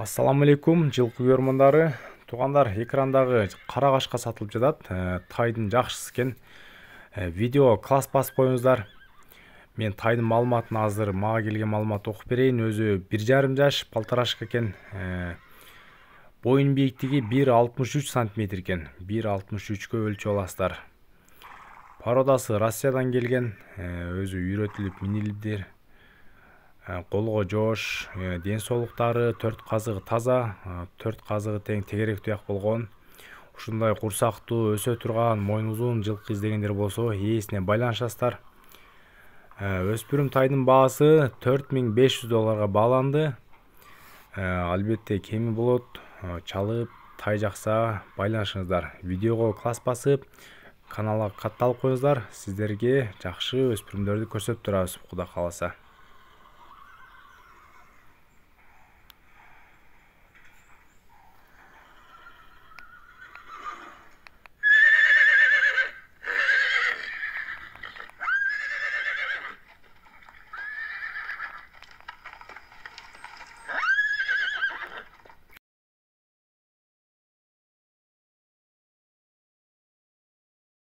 Ассаламу алейкум, жылкы көрмөндөрү. Туугандар, экрандагы кара кашка сатылып жатат. Тайдын жакшысы экен. Видео класс басып коюңуздар. Мен тайдын маалыматын азыр мага келген маалыматты окуп берейин. Өзү 1,5 жаш палтарашка экен. Боюн бийиктиги 1,63 см экен. 1,63кө өлчөп аласыздар. Породасы Россиядан келген. Өзү үйрөтүлүп минилиптир. Колго жоош, ден соолуктары 4 казыгы таза, 4 казыгы тең тегерек туяк болгон. Ушундай курсактуу өсө турган мойун узун жылкы издегендер болсо ээсине байланышасыздар. Өспүрүм тайдын баасы $4500 бааланды. Албетте кеми болот, чалып, тай жакса байланышыңыздар. Видеого класс басып, каналга катталып коюңуздар. Сиздерге жакшы өспүрүмдөрдү көрсөтүп турабыз, Кудай кааласа.